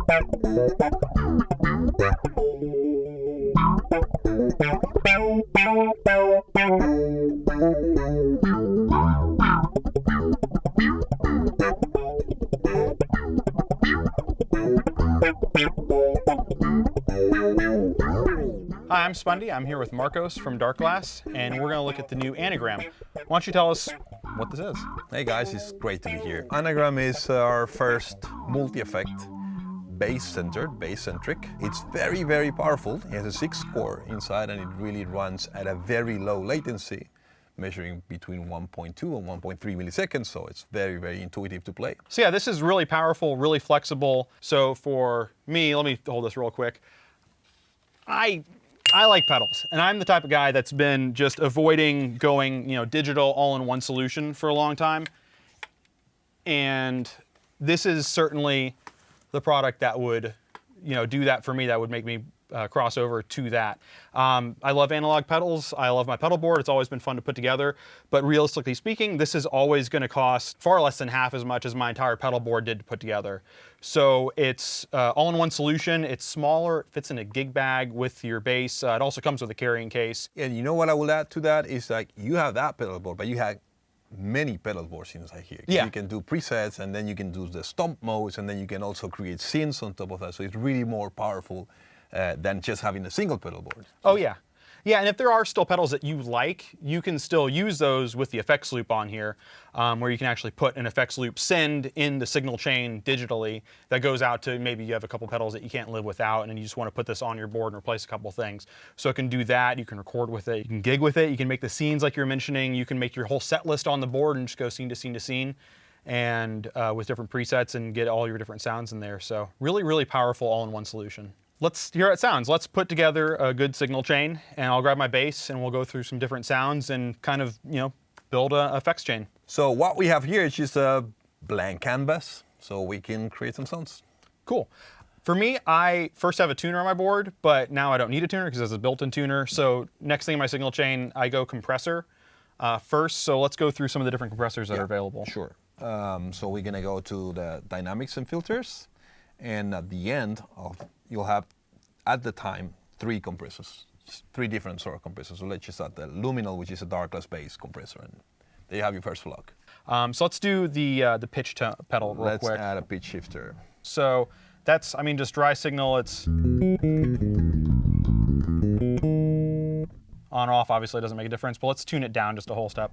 Hi, I'm Spundy. I'm here with Marcos from Darkglass, and we're going to look at the new Anagram. Why don't you tell us what this is? Hey guys, it's great to be here. Anagram is our first multi-effect, bass-centric. It's very, very powerful. It has a 6-core inside and it really runs at a very low latency, measuring between 1.2 and 1.3 milliseconds, so it's very, very intuitive to play. So yeah, this is really powerful, really flexible. So for me, let me hold this real quick. I like pedals, and I'm the type of guy that's been just avoiding going, digital all-in-one solution for a long time. And this is certainly the product that would, do that for me, that would make me cross over to that. I love analog pedals. I love my pedal board. It's always been fun to put together. But realistically speaking, this is always going to cost far less than half as much as my entire pedal board did to put together. So it's all-in-one solution. It's smaller. It fits in a gig bag with your bass. It also comes with a carrying case. And you know what I will add to that is like you have that pedal board, but you have many pedal boards inside here. Yeah. You can do presets, and then you can do the stomp modes, and then you can also create synths on top of that. So it's really more powerful than just having a single pedal board. Oh yeah. Yeah, and if there are still pedals that you like, you can still use those with the effects loop on here, where you can actually put an effects loop send in the signal chain digitally that goes out to maybe you have a couple pedals that you can't live without and you just want to put this on your board and replace a couple things. So it can do that, you can record with it, you can gig with it, you can make the scenes like you're mentioning, you can make your whole set list on the board and just go scene to scene to scene, and with different presets and get all your different sounds in there. So really, really powerful all-in-one solution. Let's hear how it sounds. Let's put together a good signal chain, and I'll grab my bass and we'll go through some different sounds and kind of, build a effects chain. So what we have here is just a blank canvas, so we can create some sounds. Cool. For me, I first have a tuner on my board, but now I don't need a tuner because there's a built-in tuner. So next thing in my signal chain, I go compressor first. So let's go through some of the different compressors that are available. Sure. So we're gonna go to the dynamics and filters, and at the end you'll have, at the time, 3 compressors, 3 different sort of compressors. So let's just add the luminal, which is a Darkglass bass compressor, and there you have your first block. So let's do the pitch pedal real quick. Let's add a pitch shifter. So that's, just dry signal. It's on off. Obviously, it doesn't make a difference, but let's tune it down just a whole step.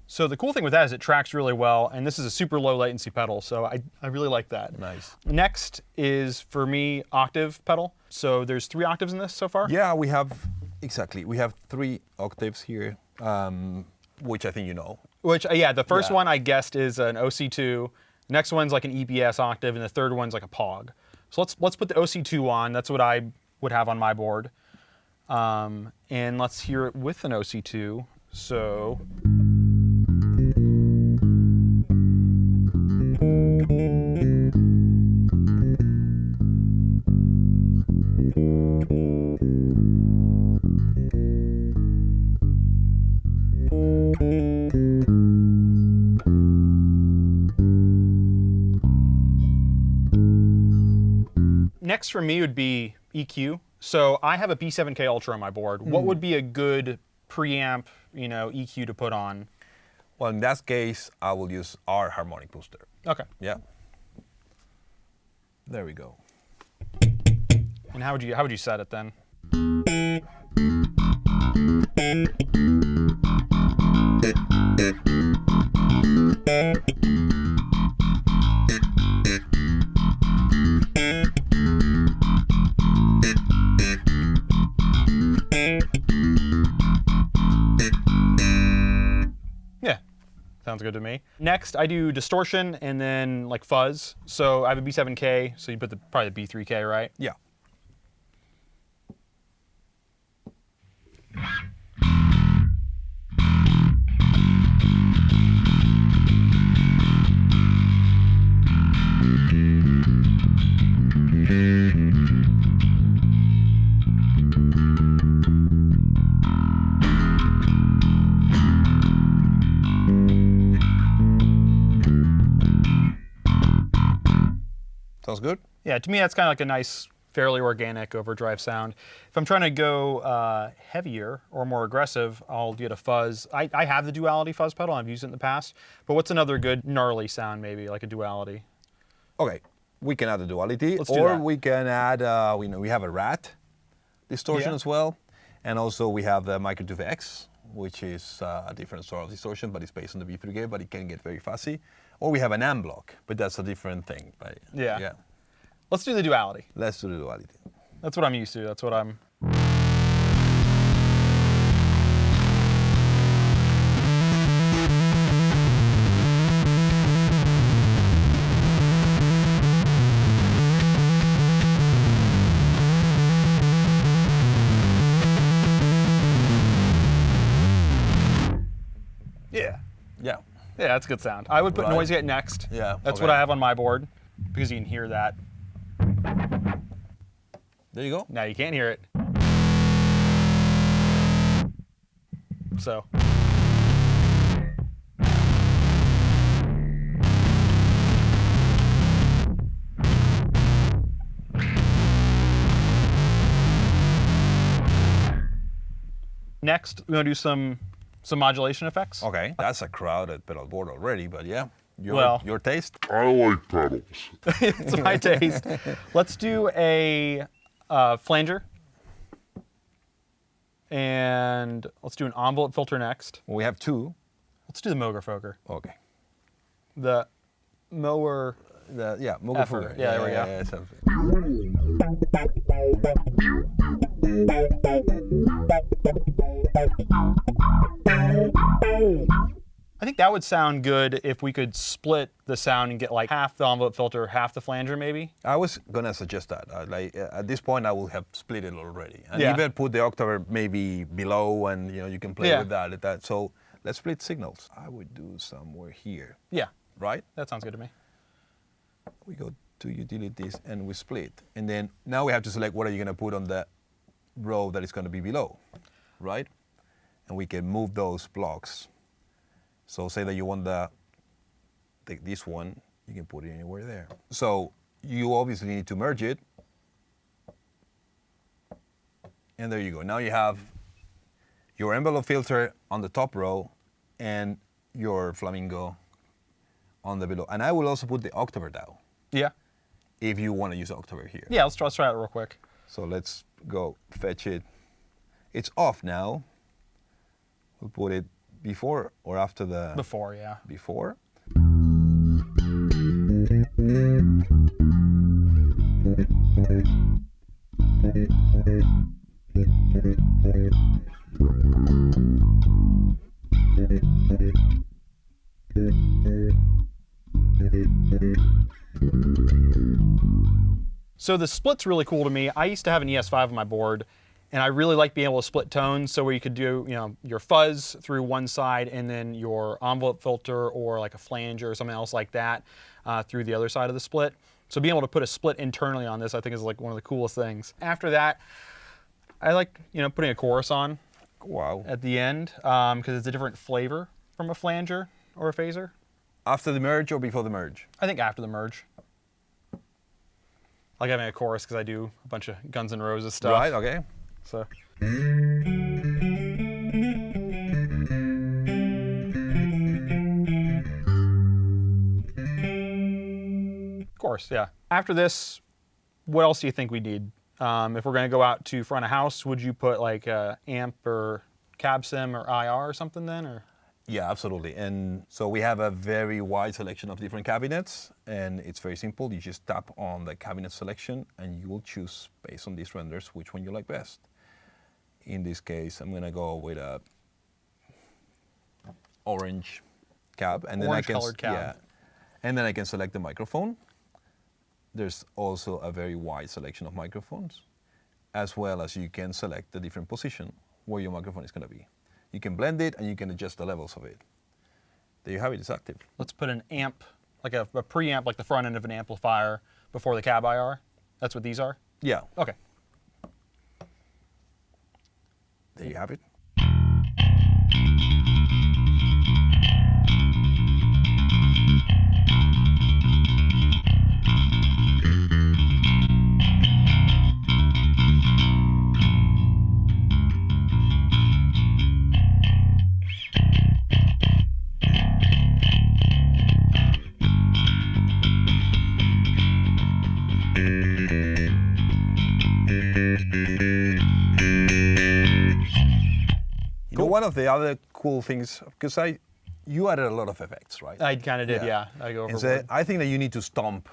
So the cool thing with that is it tracks really well, and this is a super low latency pedal, so I really like that. Nice. Next is, for me, octave pedal. So there's 3 octaves in this so far? Yeah, we have 3 octaves here, which I think you know. Which, yeah, the first one I guessed is an OC2, next one's like an EBS octave, and the third one's like a POG. So let's put the OC2 on. That's what I would have on my board. And let's hear it with an OC2. So. Next for me would be EQ. So I have a B7K Ultra on my board. What would be a good preamp, EQ to put on? Well, in that case, I will use our harmonic booster. Okay. Yeah. There we go. And how would you set it then? Yeah, sounds good to me. Next, I do distortion and then like fuzz. So I have a B7K, so you put probably the B3K, right? Yeah. Sounds good? Yeah, to me that's kind of like a nice, fairly organic overdrive sound. If I'm trying to go heavier or more aggressive, I'll get a fuzz. I have the duality fuzz pedal, I've used it in the past, but what's another good gnarly sound maybe, like a duality? Okay, we can add the duality, Let's do or that. we can add, we have a rat distortion Yeah. as well, and also we have the Microtube X, which is a different sort of distortion, but it's based on the V3 gate, but it can get very fuzzy. Or we have an AM block, but that's a different thing, right? Yeah. Let's do the duality. Let's do the duality. That's what I'm used to. That's what I'm. Yeah. Yeah. Yeah, that's a good sound. I would put Right. noise gate next. Yeah, That's okay. what I have on my board because you can hear that. There you go. Now you can't hear it. So. Next, we're gonna do some modulation effects. Okay, that's a crowded pedal board already, but yeah, Well. your taste. I like pedals. It's my taste. Let's do a flanger. And let's do an envelope filter next. We have two. Let's do the Moger Foger. Okay. The mower. Yeah, Effort. Yeah, there we go. Yeah, something. I think that would sound good if we could split the sound and get like half the envelope filter, half the flanger maybe. I was gonna suggest that. At this point, I will have split it already, and Yeah. even put the octave maybe below, and you can play Yeah. with that. So let's split signals. I would do somewhere here, Yeah, right? that sounds good to me. We go to utilities and we split, and then now we have to select what are you gonna put on the row that is gonna be below, right? And we can move those blocks. So say that you want take this one, you can put it anywhere there. So you obviously need to merge it. And there you go. Now you have your envelope filter on the top row and your flamingo on the below. And I will also put the octave down Yeah. if you want to use octave here. Yeah, let's try it real quick. So let's go fetch it. It's off now. We'll put it before or after the... Before, yeah. Before. So the split's really cool to me. I used to have an ES5 on my board, and I really like being able to split tones, so where you could do, your fuzz through one side and then your envelope filter or like a flanger or something else like that through the other side of the split. So being able to put a split internally on this, I think is like one of the coolest things. After that, I like, putting a chorus on Wow. at the end because it's a different flavor from a flanger or a phaser. After the merge or before the merge? I think after the merge. I like having a chorus because I do a bunch of Guns N' Roses stuff. Right, okay. So. Of course, yeah. After this, what else do you think we need? If we're going to go out to front of house, would you put like a amp or cab sim or IR or something then? Or Yeah, absolutely. And so we have a very wide selection of different cabinets, and it's very simple. You just tap on the cabinet selection, and you will choose based on these renders which one you like best. In this case, I'm gonna go with a orange cab, and then I can Orange-colored cab. yeah, and then I can select the microphone. There's also a very wide selection of microphones, as well as you can select the different position where your microphone is gonna be. You can blend it and you can adjust the levels of it. There you have it, it's active. let's put an amp, like a preamp, like the front end of an amplifier before the cab IR. That's what these are? Yeah, Okay. there you have it. You know, one of the other cool things, because you added a lot of effects, right? I kind of did, yeah. I go And overboard. so I think that you need to stomp,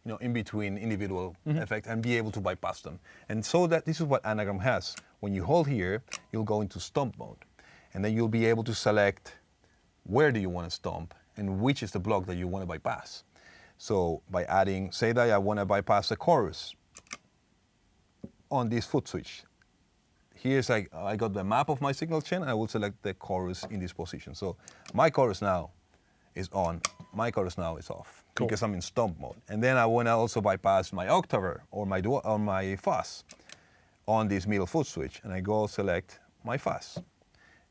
you know, in between individual effects and be able to bypass them. And so that this is what Anagram has. When you hold here, you'll go into stomp mode, and then you'll be able to select where do you want to stomp and which is the block that you want to bypass. So by adding, say that I want to bypass the chorus on this foot switch. Here's I got the map of my signal chain, and I will select the chorus in this position. So my chorus now is on, my chorus now is off, Cool. because I'm in stomp mode. And then I want to also bypass my octaver or my fuzz on this middle foot switch, and I go select my fuzz.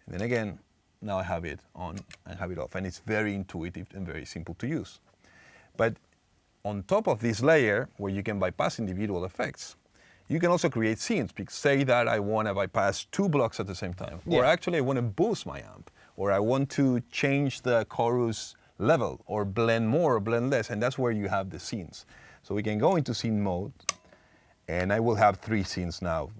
And then again, now I have it on and have it off, and it's very intuitive and very simple to use. But on top of this layer, where you can bypass individual effects, you can also create scenes. Because say that I want to bypass 2 blocks at the same time, or actually I want to boost my amp, or I want to change the chorus level, or blend more or blend less, and that's where you have the scenes. So we can go into scene mode, and I will have 3 scenes now.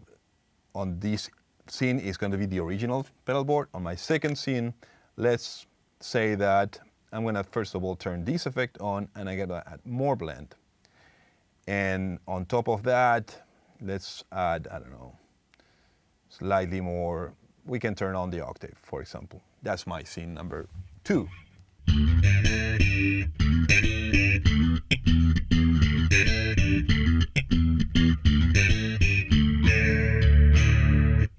On this scene is going to be the original pedal board. On my second scene, let's say that I'm going to first of all turn this effect on, and I get to add more blend. And on top of that, let's add, I don't know, slightly more. We can turn on the octave, for example. That's my scene number 2.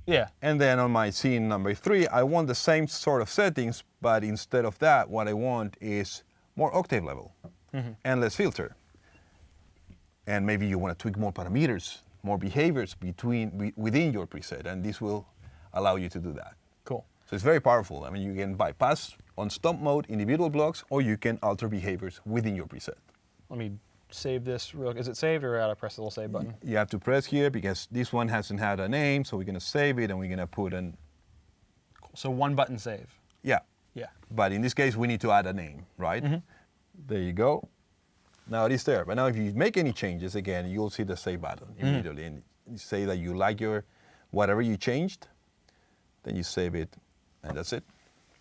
Yeah. And then on my scene number 3, I want the same sort of settings, but instead of that, what I want is more octave level and less filter. And maybe you want to tweak more parameters, more behaviors within your preset, and this will allow you to do that. Cool. So it's very powerful. I mean, you can bypass on stomp mode individual blocks, or you can alter behaviors within your preset. Let me save this real. Is it saved, or gotta press the little save button? You have to press here because this one hasn't had a name, so we're gonna save it and we're gonna put an. Cool. So 1 button save. Yeah. Yeah. But in this case, we need to add a name, right? There you go. Now it is there. But now if you make any changes, again, you'll see the save button immediately. And you say that you like your, whatever you changed, then you save it, and that's it.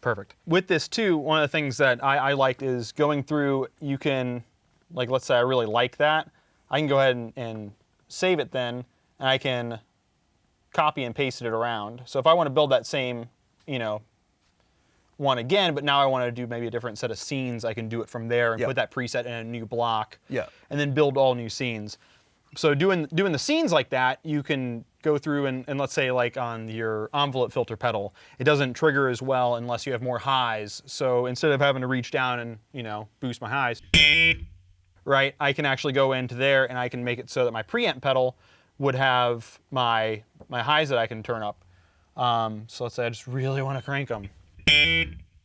Perfect. With this too, one of the things that I liked is going through, you can, like, let's say I really like that, I can go ahead and save it then, and I can copy and paste it around. So if I want to build that same, you know, one again, but now I want to do maybe a different set of scenes, I can do it from there and put that preset in a new block, and then build all new scenes. So doing the scenes like that, you can go through and let's say like on your envelope filter pedal, it doesn't trigger as well unless you have more highs. So instead of having to reach down and, you know, boost my highs, right, I can actually go into there and I can make it so that my preamp pedal would have my highs that I can turn up. So let's say I just really want to crank them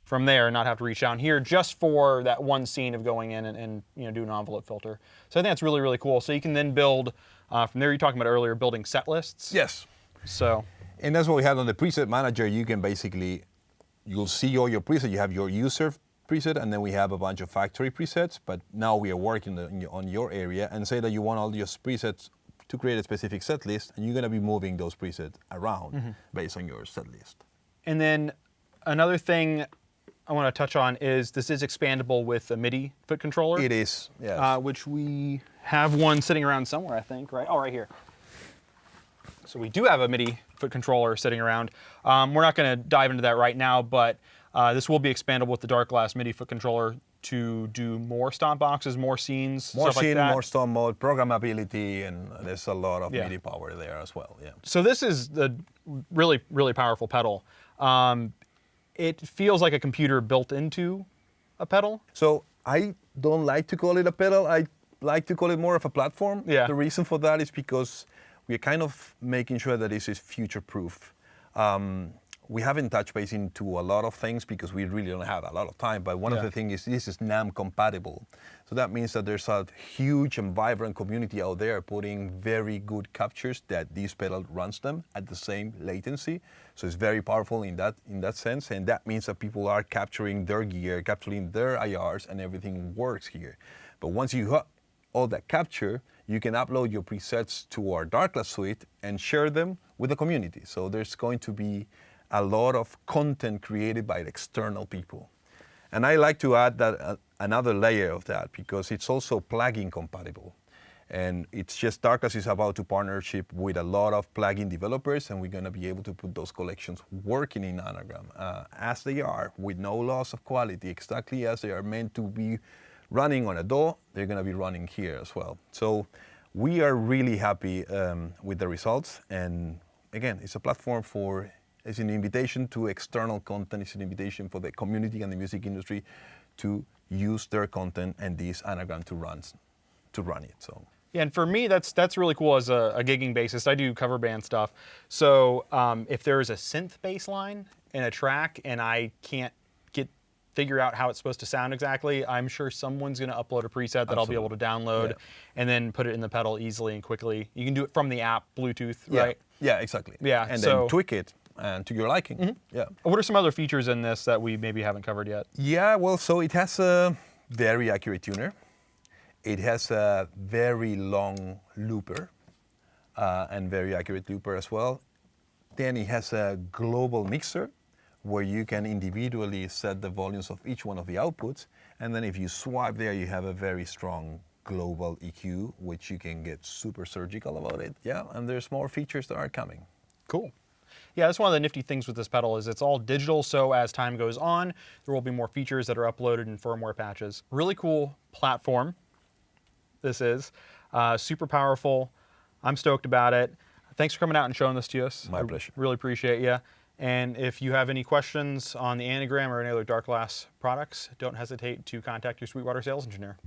from there and not have to reach down here just for that one scene of going in and you know, do an envelope filter. So I think that's really, really cool. So you can then build, from there you're talking about earlier, building set lists. Yes. So. And that's what we had on the preset manager. You can basically, you'll see all your presets. You have your user preset, and then we have a bunch of factory presets, but now we are working on your area, and say that you want all your presets to create a specific set list, and you're gonna be moving those presets around based on your set list. And then another thing I want to touch on is this is expandable with a MIDI foot controller. It is, yes. Which we have one sitting around somewhere, I think, right? Oh, right here. So we do have a MIDI foot controller sitting around. We're not going to dive into that right now, but this will be expandable with the Darkglass MIDI foot controller to do more stomp boxes, more scenes, more stuff scene, like that. more stomp mode, programmability, and there's a lot of MIDI power there as well. Yeah. So this is the really, really powerful pedal. It feels like a computer built into a pedal. So I don't like to call it a pedal. I like to call it more of a platform. Yeah. The reason for that is because we're kind of making sure that this is future-proof. We haven't touched base into a lot of things because we really don't have a lot of time, but one of the things is this is NAMM compatible. So that means that there's a huge and vibrant community out there putting very good captures that this pedal runs them at the same latency. So it's very powerful in that sense, and that means that people are capturing their gear, capturing their IRs, and everything works here. But once you have all that capture, you can upload your presets to our Darkglass suite and share them with the community. So there's going to be a lot of content created by external people. And I like to add that another layer of that, because it's also plugin compatible. And it's just Darkglass is about to partnership with a lot of plugin developers, and we're going to be able to put those collections working in Anagram as they are, with no loss of quality, exactly as they are meant to be running on a DAW. They're going to be running here as well. So we are really happy with the results. And again, it's a platform for, it's an invitation to external content. It's an invitation for the community and the music industry to use their content and this Anagram to run it. So. Yeah, and for me, that's really cool as a gigging bassist. I do cover band stuff. So if there is a synth bass line in a track and I can't figure out how it's supposed to sound exactly, I'm sure someone's going to upload a preset that I'll be able to download and then put it in the pedal easily and quickly. You can do it from the app, Bluetooth, right? Yeah, exactly. Yeah, and then tweak it to your liking. Yeah. What are some other features in this that we maybe haven't covered yet? Yeah, well, so it has a very accurate tuner. It has a very long looper and very accurate looper as well. Then it has a global mixer where you can individually set the volumes of each one of the outputs. And then if you swipe there, you have a very strong global EQ, which you can get super surgical about it. Yeah, and there's more features that are coming. Cool. Yeah, that's one of the nifty things with this pedal is it's all digital, so as time goes on, there will be more features that are uploaded in firmware patches. Really cool platform. This is super powerful. I'm stoked about it. Thanks for coming out and showing this to us. My pleasure. Really appreciate you. And if you have any questions on the Anagram or any other Darkglass products, don't hesitate to contact your Sweetwater sales engineer.